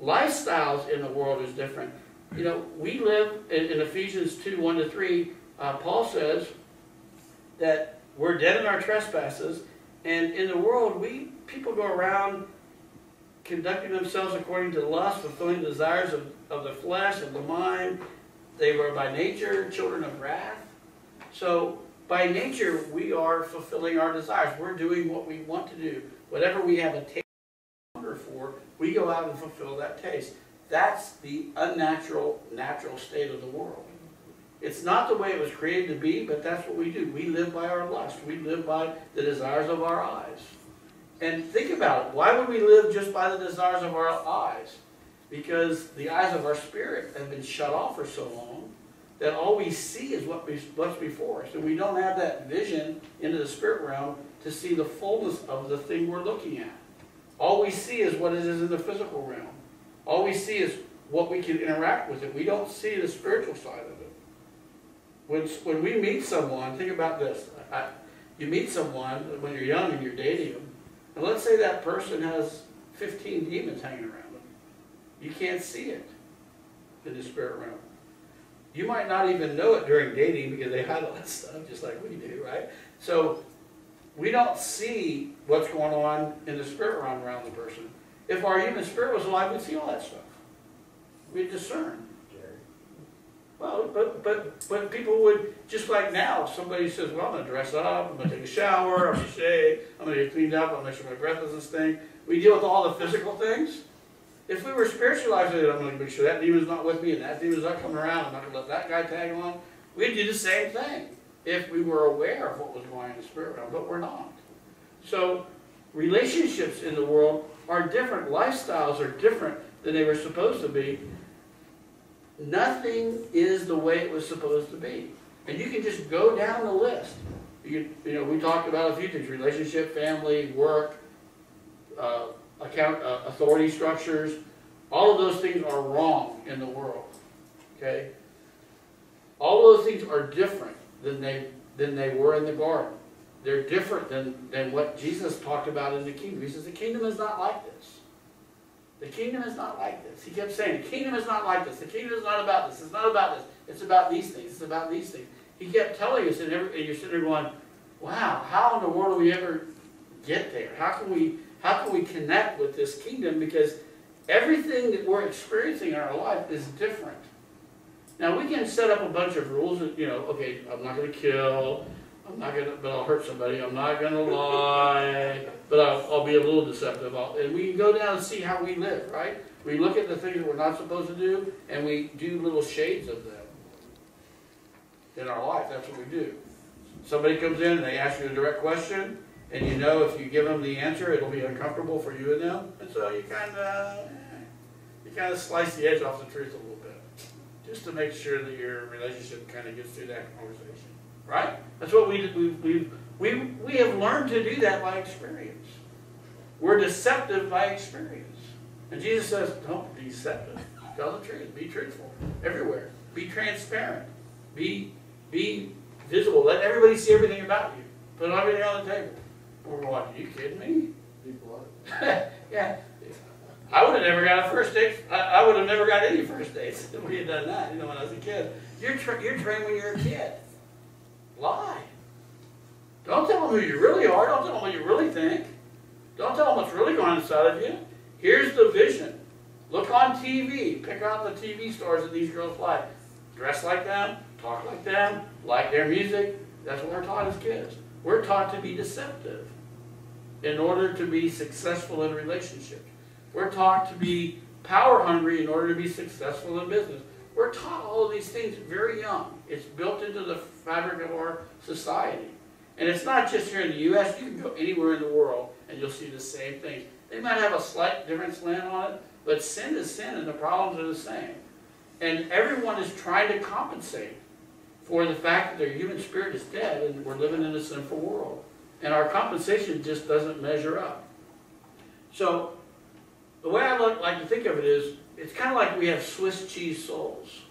lifestyles in the world is different. You know, we live in Ephesians 2, 1-3, Paul says that we're dead in our trespasses, and in the world, people go around conducting themselves according to lust, fulfilling the desires of the flesh, of the mind. They were by nature children of wrath. So by nature, we are fulfilling our desires. We're doing what we want to do. Whatever we have a taste for, we go out and fulfill that taste. That's the unnatural, natural state of the world. It's not the way it was created to be, but that's what we do. We live by our lust. We live by the desires of our eyes. And think about it. Why would we live just by the desires of our eyes? Because the eyes of our spirit have been shut off for so long that all we see is what's before us. And we don't have that vision into the spirit realm to see the fullness of the thing we're looking at. All we see is what it is in the physical realm. All we see is what we can interact with it. We don't see the spiritual side of it. When we meet someone, think about this. You meet someone when you're young and you're dating them, and let's say that person has 15 demons hanging around them. You can't see it in the spirit realm. You might not even know it during dating because they hide all that stuff just like we do, right? So we don't see what's going on in the spirit realm around the person. If our human spirit was alive, we'd see all that stuff. We'd discern. Well, but people would, just like now, if somebody says, well, I'm going to dress up, I'm going to take a shower, I'm going to shave, I'm going to get cleaned up, I'm going to make sure my breath doesn't stink. We deal with all the physical things. If we were spiritualized, I'm going to make sure that demon's not with me and that demon's not coming around, I'm not going to let that guy tag along. We'd do the same thing if we were aware of what was going on in the spirit realm, but we're not. So relationships in the world are different. Lifestyles are different than they were supposed to be. Nothing is the way it was supposed to be. And you can just go down the list. You know, we talked about a few things: relationship, family, work, authority structures. All of those things are wrong in the world. Okay? All of those things are different than they were in the garden. They're different than what Jesus talked about in the kingdom. He says the kingdom is not like this. The kingdom is not like this. He kept saying, the kingdom is not like this. The kingdom is not about this. It's not about this. It's about these things. It's about these things. He kept telling us, and you're sitting there going, wow, how in the world do we ever get there? How can we connect with this kingdom? Because everything that we're experiencing in our life is different. Now, we can set up a bunch of rules that, you know, okay, I'm not going to kill, but I'll hurt somebody. I'm not going to lie, but I'll be a little deceptive. And we can go down and see how we live, right? We look at the things that we're not supposed to do, and we do little shades of them in our life. That's what we do. Somebody comes in and they ask you a direct question, and you know if you give them the answer, it'll be uncomfortable for you and them. And so you kind of slice the edge off the truth a little bit, just to make sure that your relationship kind of gets through that conversation. Right? That's what we have learned to do that by experience. We're deceptive by experience. And Jesus says, don't be deceptive. Tell the truth. Be truthful. Everywhere. Be transparent. Be visible. Let everybody see everything about you. Put everything on the table. We're going, are you kidding me? Be blunt. Yeah. I would have never got a first date. I would have never got any first dates if we had done that, you know, when I was a kid. You're trained when you're a kid. Lie. Don't tell them who you really are. Don't tell them what you really think. Don't tell them what's really going on inside of you. Here's the vision. Look on TV. Pick out the TV stars that these girls like. Dress like them. Talk like them. Like their music. That's what we're taught as kids. We're taught to be deceptive in order to be successful in relationships. We're taught to be power hungry in order to be successful in business. We're taught all of these things very young. It's built into the fabric of our society. And it's not just here in the U.S. You can go anywhere in the world and you'll see the same things. They might have a slight different slant on it, but sin is sin and the problems are the same. And everyone is trying to compensate for the fact that their human spirit is dead and we're living in a sinful world. And our compensation just doesn't measure up. So the way I like to think of it is, it's kind of like we have Swiss cheese souls.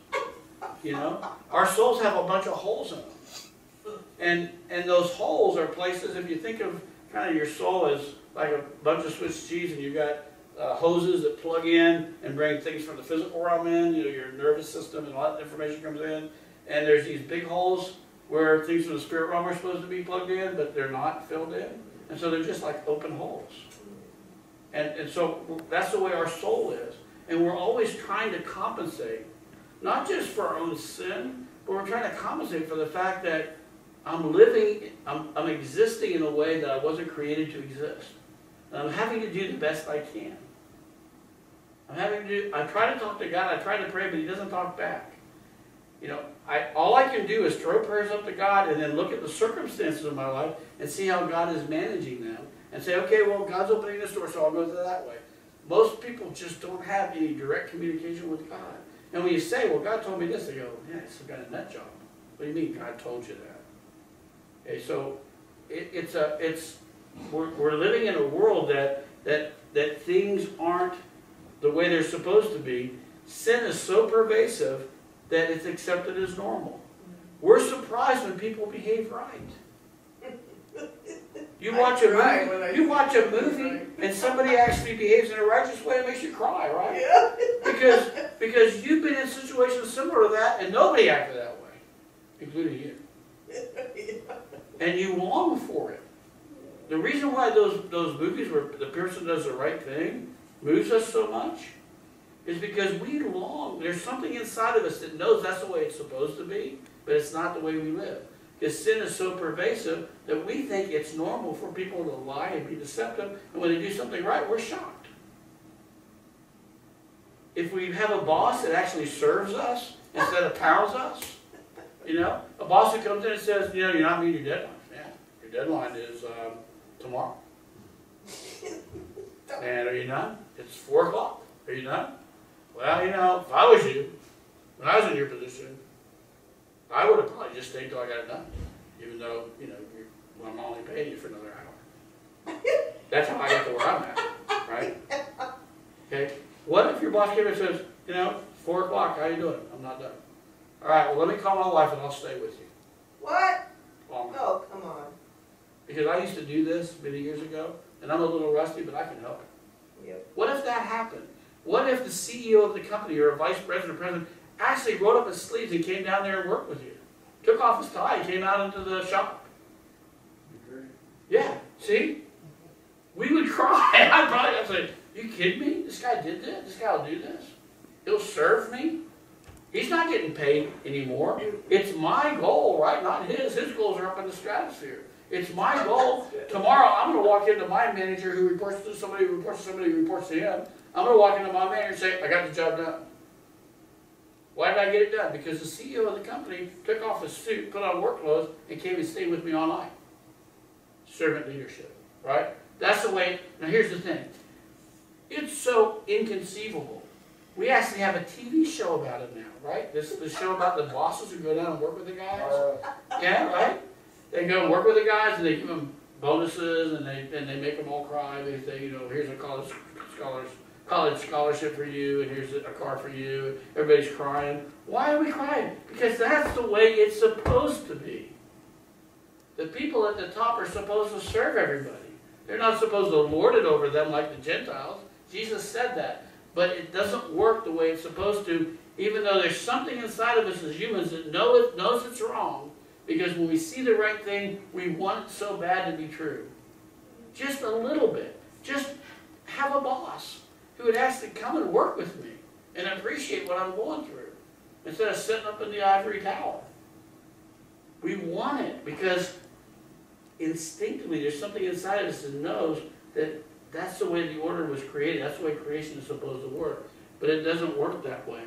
You know? Our souls have a bunch of holes in them. And those holes are places, if you think of kind of your soul as like a bunch of Swiss cheese and you've got hoses that plug in and bring things from the physical realm in, your nervous system, and a lot of information comes in. And there's these big holes where things from the spirit realm are supposed to be plugged in, but they're not filled in. And so they're just like open holes. And so that's the way our soul is. And we're always trying to compensate, not just for our own sin, but we're trying to compensate for the fact that I'm existing in a way that I wasn't created to exist. And I'm having to do the best I can. I try to talk to God, I try to pray, but He doesn't talk back. All I can do is throw prayers up to God and then look at the circumstances of my life and see how God is managing them. And say, okay, well, God's opening this door, so I'll go that way. Most people just don't have any direct communication with God. And when you say, well, God told me this, they go, yeah, it's some kind of nut job. What do you mean God told you that? Okay, so we're living in a world that things aren't the way they're supposed to be. Sin is so pervasive that it's accepted as normal. We're surprised when people behave right. You watch a movie and somebody actually behaves in a righteous way, it makes you cry, right? Yeah. Because you've been in situations similar to that and nobody acted that way, including you. And you long for it. The reason why those movies where the person does the right thing moves us so much is because we long. There's something inside of us that knows that's the way it's supposed to be, but it's not the way we live. Because sin is so pervasive that we think it's normal for people to lie and be deceptive, and when they do something right, we're shocked. If we have a boss that actually serves us instead of pounds us, a boss that comes in and says, you're not meeting your deadline. Yeah, your deadline is tomorrow. And are you done? It's 4 o'clock. Are you done? Well, if I was you, when I was in your position, I would have probably just stayed till I got it done, even though, I'm only paying you for another hour. That's how I get to where I'm at, right? Okay. What if your boss came and says, 4 o'clock, how you doing? I'm not done. All right, well, let me call my wife and I'll stay with you. What? Oh, come on. Because I used to do this many years ago, and I'm a little rusty, but I can help you. Yep. What if that happened? What if the CEO of the company or a vice president or president actually rolled up his sleeves and came down there and worked with you? Took off his tie and came out into the shop. Yeah, see? We would cry. I'd probably say, you kidding me? This guy did this? This guy will do this? He'll serve me? He's not getting paid anymore. It's my goal, right? Not his. His goals are up in the stratosphere. It's my goal. Tomorrow, I'm going to walk into my manager who reports to somebody who reports to somebody who reports to him. I'm going to walk into my manager and say, I got the job done. Why did I get it done? Because the CEO of the company took off his suit, put on work clothes, and came and stayed with me all night. Servant leadership, right? That's the way. Now here's the thing. It's so inconceivable. We actually have a TV show about it now, right? This show about the bosses who go down and work with the guys. Yeah, right? They go and work with the guys, and they give them bonuses, and they make them all cry. They say, here's a college scholarship for you, and here's a car for you. Everybody's crying. Why are we crying? Because that's the way it's supposed to be. The people at the top are supposed to serve everybody. They're not supposed to lord it over them like the Gentiles. Jesus said that. But it doesn't work the way it's supposed to, even though there's something inside of us as humans that knows it's wrong. Because when we see the right thing, we want it so bad to be true. Just a little bit. Just have a boss who would actually come and work with me and appreciate what I'm going through, instead of sitting up in the ivory tower. We want it because instinctively there's something inside of us that knows that that's the way the order was created. That's the way creation is supposed to work. But it doesn't work that way.